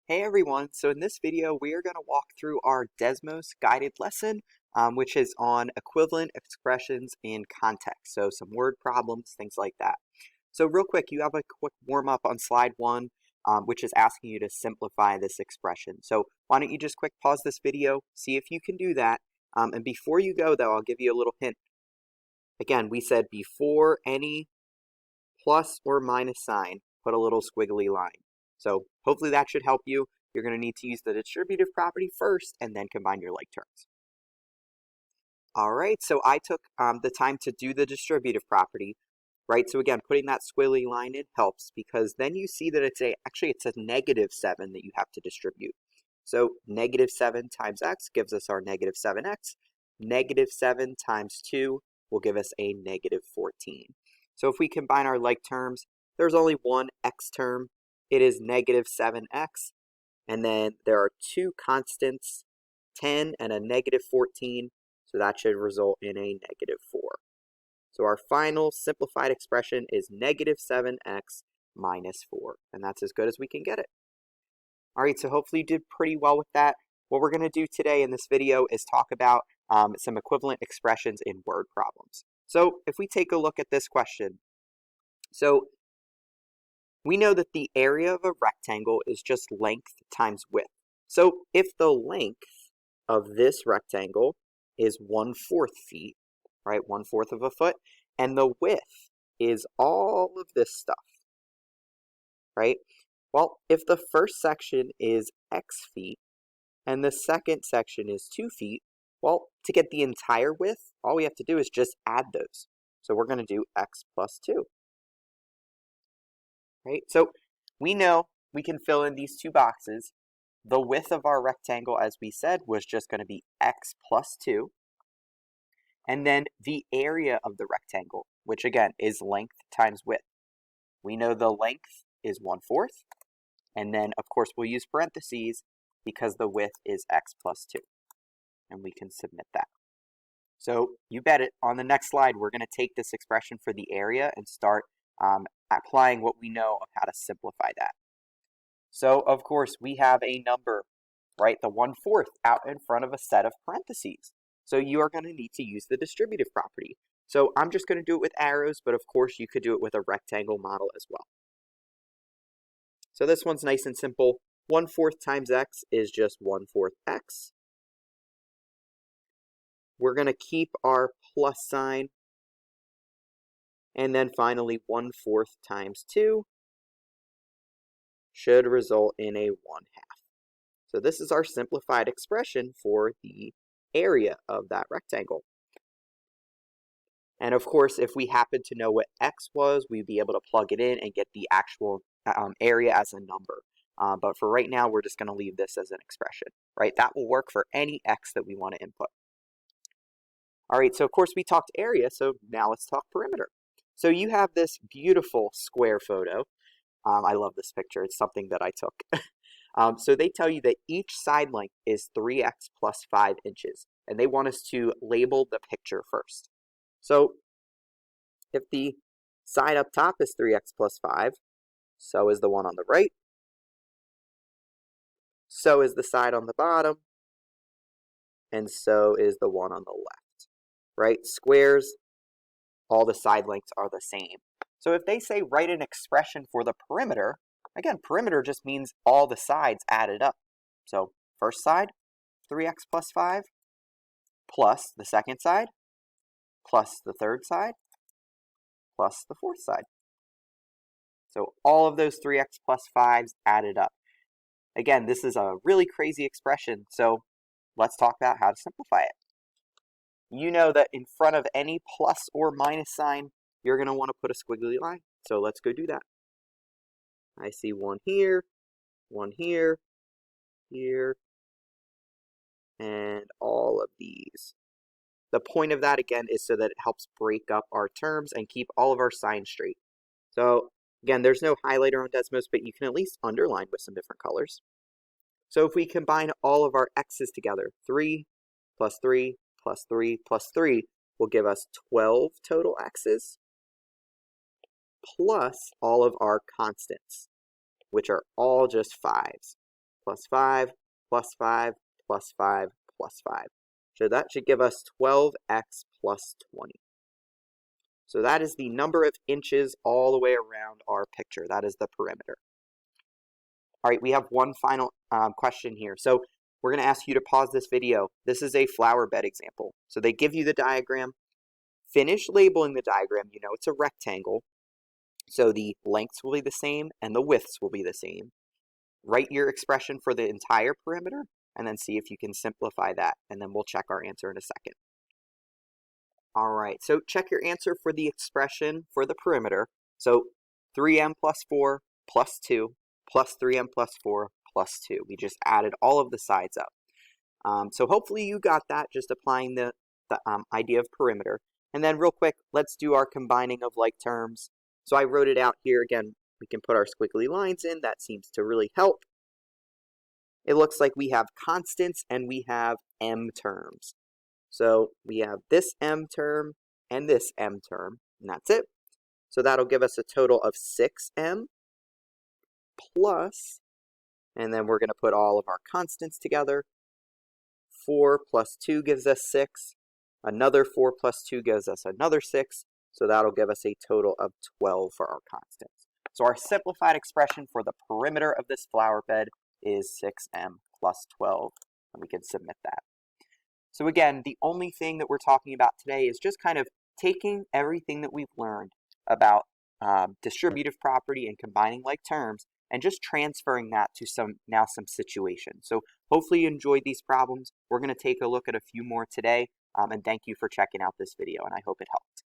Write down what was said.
Hey everyone, so in this video we are going to walk through our Desmos guided lesson, which is on equivalent expressions in context. So some word problems, things like that. So real quick, you have a quick warm up on slide 1, which is asking you to simplify this expression. So why don't you just quick pause this video, see if you can do that. And before you go though, I'll give you a little hint. Again, we said before any plus or minus sign, put a little squiggly line. So hopefully that should help you. You're going to need to use the distributive property first and then combine your like terms. All right, so I took the time to do the distributive property, right? So again, putting that squiggly line in helps because then you see that it's actually a -7 that you have to distribute. So -7 times x gives us our -7x. -7 times 2 will give us a -14. So if we combine our like terms, there's only one x term. It is -7x. And then there are two constants, 10 and a -14. So that should result in a -4. So our final simplified expression is -7x minus 4. And that's as good as we can get it. All right, so hopefully you did pretty well with that. What we're going to do today in this video is talk about some equivalent expressions in word problems. So if we take a look at this question, so we know that the area of a rectangle is just length times width. So if the length of this rectangle is 1/4 feet, right, 1/4 of a foot, and the width is all of this stuff, right? Well, if the first section is x feet and the second section is 2 feet, well, to get the entire width, all we have to do is just add those. So we're going to do x plus 2. Right? So we know we can fill in these two boxes. The width of our rectangle, as we said, was just going to be x plus 2. And then the area of the rectangle, which again is length times width. We know the length is 1/4. And then, of course, we'll use parentheses because the width is x plus 2. And we can submit that. So you bet it, on the next slide, we're going to take this expression for the area and start applying what we know of how to simplify that. So, of course, we have a number, right, the 1/4 out in front of a set of parentheses. So you are going to need to use the distributive property. So I'm just going to do it with arrows, but of course you could do it with a rectangle model as well. So this one's nice and simple. 1/4 times x is just 1/4 x. We're going to keep our plus sign. And then finally, 1/4 times 2 should result in a 1/2. So this is our simplified expression for the area of that rectangle. And of course, if we happen to know what x was, we'd be able to plug it in and get the actual area as a number. But for right now, we're just going to leave this as an expression, right? That will work for any x that we want to input. All right, so of course we talked area, so now let's talk perimeter. So you have this beautiful square photo. I love this picture. It's something that I took. So they tell you that each side length is 3x plus 5 inches, and they want us to label the picture first. So if the side up top is 3x plus 5, so is the one on the right, so is the side on the bottom, and so is the one on the left, right? Squares, all the side lengths are the same. So if they say write an expression for the perimeter, again, perimeter just means all the sides added up. So first side, 3x plus 5, plus the second side, plus the third side, plus the fourth side. So all of those 3x plus 5s added up. Again, this is a really crazy expression, so let's talk about how to simplify it. You know that in front of any plus or minus sign, you're going to want to put a squiggly line. So let's go do that. I see one here, here, and all of these. The point of that, again, is so that it helps break up our terms and keep all of our signs straight. So, again, there's no highlighter on Desmos, but you can at least underline with some different colors. So if we combine all of our x's together, 3 plus 3 plus 3 plus 3 will give us 12 total x's, plus all of our constants, which are all just 5s. plus 5, plus 5, plus 5, plus 5. So that should give us 12x plus 20. So that is the number of inches all the way around our picture. That is the perimeter. All right, we have one final question here. So we're going to ask you to pause this video. This is a flower bed example. So they give you the diagram. Finish labeling the diagram. You know it's a rectangle. So the lengths will be the same and the widths will be the same. Write your expression for the entire perimeter and then see if you can simplify that. And then we'll check our answer in a second. All right, so check your answer for the expression for the perimeter. So 3m plus 4 plus 2 plus 3m plus 4 plus 2. We just added all of the sides up. So hopefully you got that, just applying the idea of perimeter. And then real quick, let's do our combining of like terms. So I wrote it out here. Again, we can put our squiggly lines in. That seems to really help. It looks like we have constants and we have m terms. So we have this m term and this m term, and that's it. So that'll give us a total of 6m plus, and then we're going to put all of our constants together. 4 plus 2 gives us 6. Another 4 plus 2 gives us another 6. So that'll give us a total of 12 for our constants. So our simplified expression for the perimeter of this flower bed is 6m plus 12, and we can submit that. So again, the only thing that we're talking about today is just kind of taking everything that we've learned about distributive property and combining like terms and just transferring that to some situations. So hopefully you enjoyed these problems. We're going to take a look at a few more today, and thank you for checking out this video, and I hope it helped.